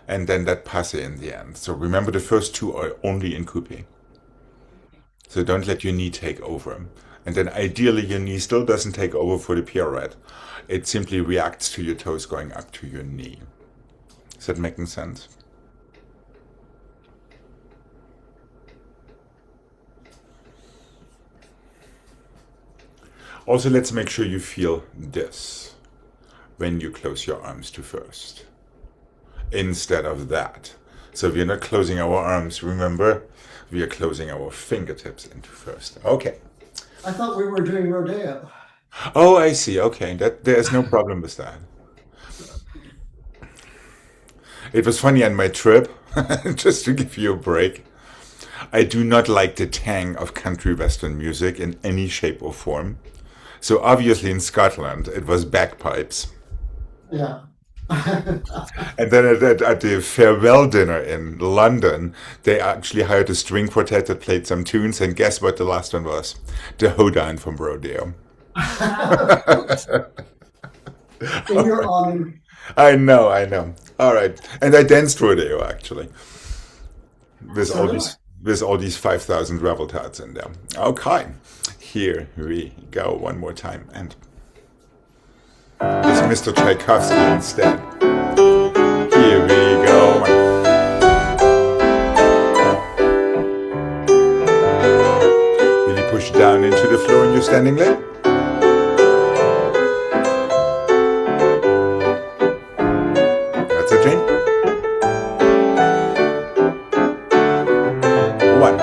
and then that passe in the end. So remember, the first two are only in coupe. So don't let your knee take over. And then ideally your knee still doesn't take over for the pirouette. It simply reacts to your toes going up to your knee. Is that making sense? Also, let's make sure you feel this when you close your arms to first, instead of that. So we are not closing our arms, remember? We are closing our fingertips into first. Okay. I thought we were doing rodeo. Oh, I see. Okay, there's no problem with that. It was funny on my trip, just to give you a break. I do not like the tang of country western music in any shape or form. So obviously in Scotland, it was bagpipes. Yeah. And then at the farewell dinner in London, they actually hired a string quartet that played some tunes. And guess what the last one was? The Hoedown from Rodeo. In your honor. I know, I know. All right. And I danced rodeo, actually, with So all do I. these 5,000 revel tots in there. Okay. Here we go one more time. And it's Mr. Tchaikovsky instead. Here we go. Really push down into the floor in your standing leg. That's it, Jane. One.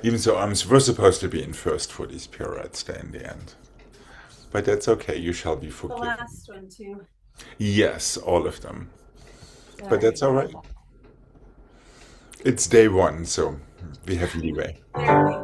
Even so, arms were supposed to be in first for these pirouettes there in the end. But that's okay, you shall be The forgiven. last one too. Yes, all of them. But Sorry. that's all right. It's day one, so we have leeway. Barely.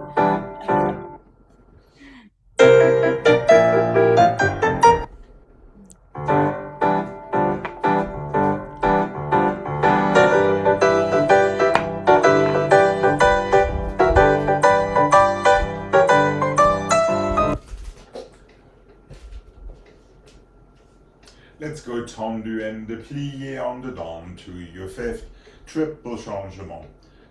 Let's go tendu and plié en dedans to your fifth. Triple changement.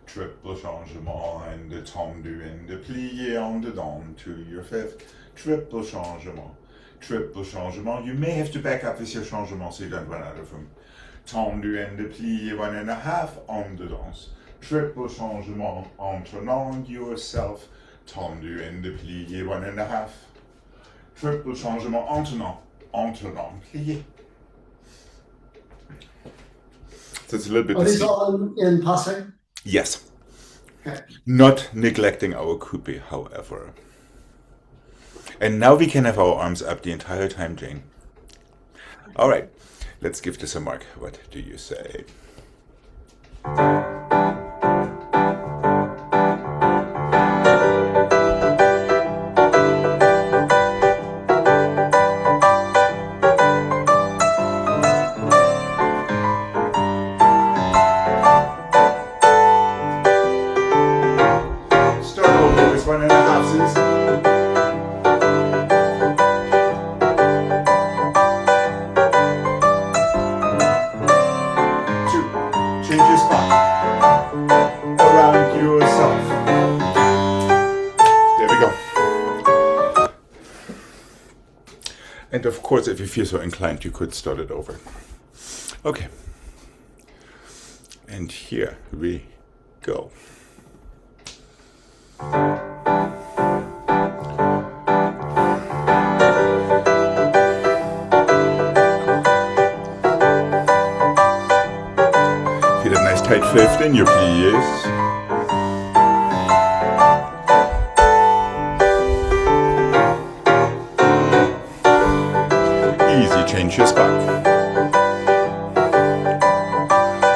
Triple changement and the tendu and the plié en dedans to your fifth. Triple changement. Triple changement. You may have to back up with your changement so you don't run out of room. Tendu and the plié 1.5 en dedans. Triple changement entraînant yourself. Tendu and the plié 1.5. Triple changement entraînant, plié. So it's a little bit. Are these all in passe? Yes. Okay. Not neglecting our coupe, however. And now we can have our arms up the entire time, Jane. All right, let's give this a mark. What do you say? Start over with 1.5s. Two. Change your spot. Around yourself. There we go. And of course, if you feel so inclined, you could start it over. Okay. And here we go. Feel a nice tight fifth in your pliés. Easy, change your spot.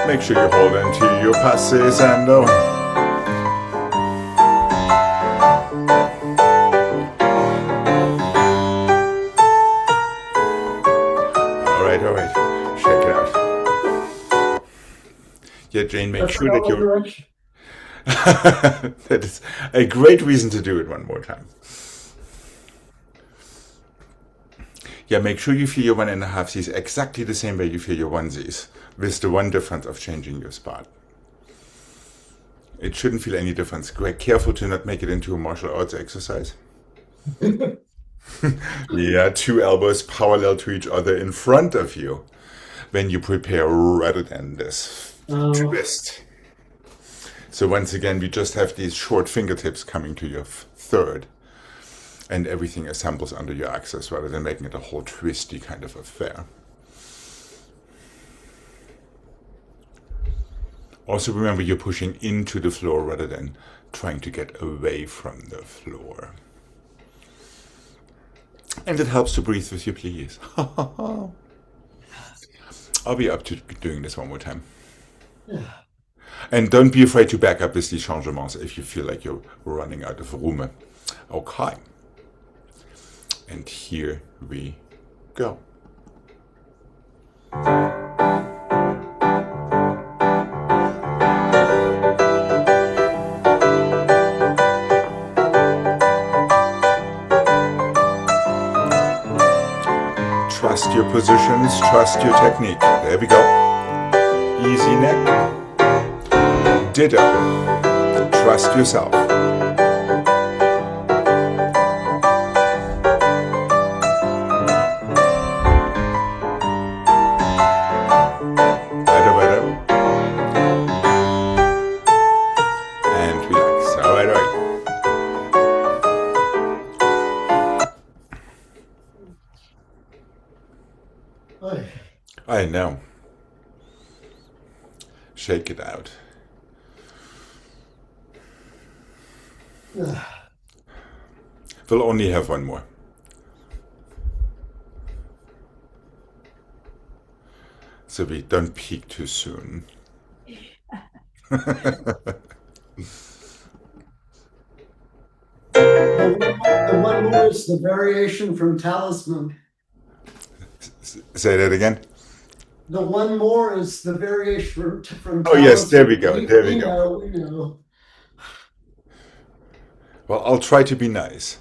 Make sure you hold into your passes and Yeah, Jane, make That's sure the that other you're. direction. That is a great reason to do it one more time. Yeah, make sure you feel your 1.5Cs exactly the same way you feel your 1Zs, with the one difference of changing your spot. It shouldn't feel any difference. Greg, careful to not make it into a martial arts exercise. Yeah, two elbows parallel to each other in front of you when you prepare rather than this Oh, twist. So once again, we just have these short fingertips coming to your third, and everything assembles under your axis rather than making it a whole twisty kind of affair. Also remember, you're pushing into the floor rather than trying to get away from the floor. And it helps to breathe with your pliés. I'll be up to doing this one more time. yeah. And don't be afraid to back up with these changements if you feel like you're running out of room. Okay. And here we go. Trust your positions, trust your technique. There we go. Easy neck. Ditto. Trust yourself. Better, better. And relax. All right, all right. Oy. I know. Shake it out. We'll only have one more. So we don't peak too soon. The one more is the variation from Talisman. Say that again. The one more is the variation from Oh yes, there we Talisman. go. There we We go. know, we know. Well, I'll try to be nice.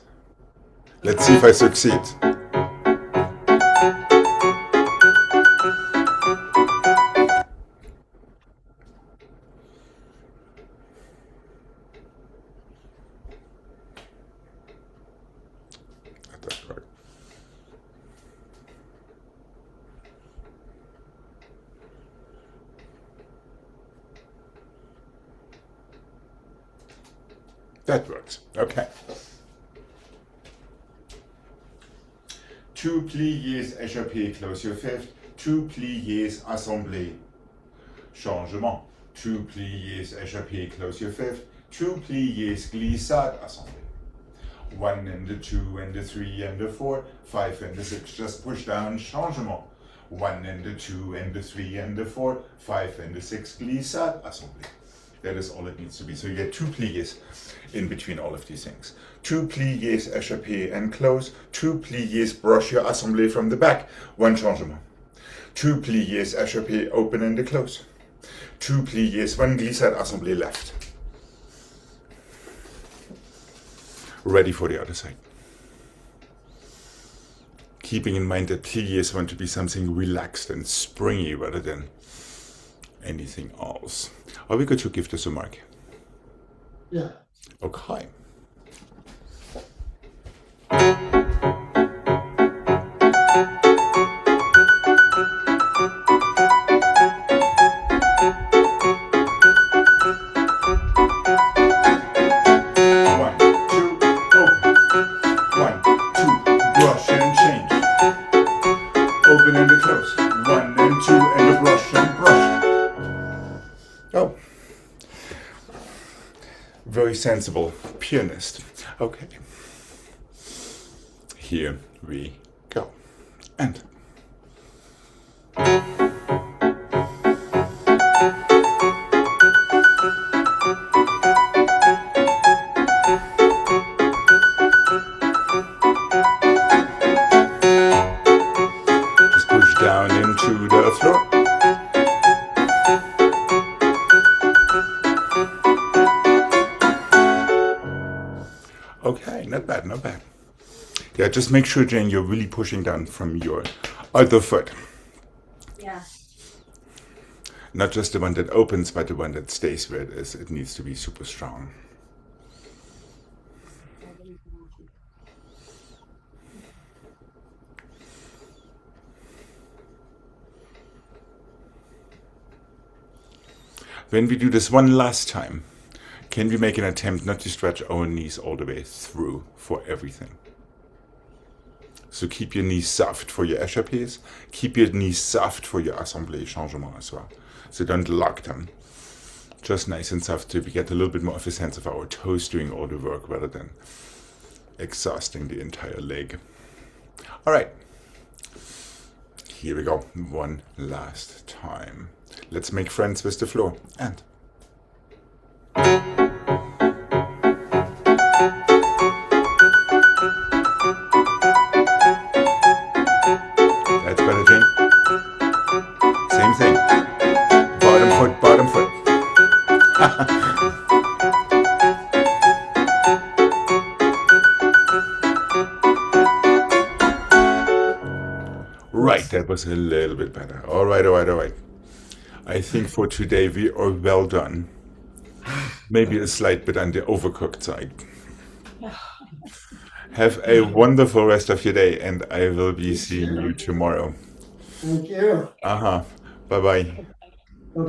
Let's see if I succeed. That doesn't work. That works. Okay. Two pliés échappés, close your fifth. Two pliés assemblés. Changement. Two pliés échappés, close your fifth. Two pliés glissade assemblés. 1 and the 2 and the 3 and the 4, 5 and the 6, just push down, changement. 1 and the 2 and the 3 and the 4, 5 and the 6, glissade assemblée. That is all it needs to be. So you get two pliés in between all of these things. Two pliés échappés and close. Two pliés brush your assemblée from the back. One changement. Two pliés échappés open and the close. Two pliés, one glissade assemblée left. Ready for the other side. Keeping in mind that pliés want to be something relaxed and springy rather than anything else. Are we going to give this a mark? Yeah. Okay. Open and the close. 1 and 2 and the brush and brush. Oh. Very sensible pianist. Okay. Here we go. And. Down into the floor. bad, not bad. Yeah, just make sure, Jane, you're really pushing down from your other foot. Yeah. Not just the one that opens, but the one that stays where it is. It needs to be super strong. When we do this one last time, can we make an attempt not to stretch our knees all the way through for everything? So keep your knees soft for your échappés, keep your knees soft for your assemblé changement as well. So don't lock them. Just nice and soft so we get a little bit more of a sense of our toes doing all the work rather than exhausting the entire leg. All right. Here we go. One last time. Let's make friends with the floor. And that's better, Jane. Same thing. Bottom foot, bottom foot. Right, that was a little bit better. All right, all right, all right. I think for today we are well done. Maybe a slight bit on the overcooked side. Have a wonderful rest of your day, and I will be seeing you tomorrow. Thank you. Uh huh. Bye bye. Bye-bye.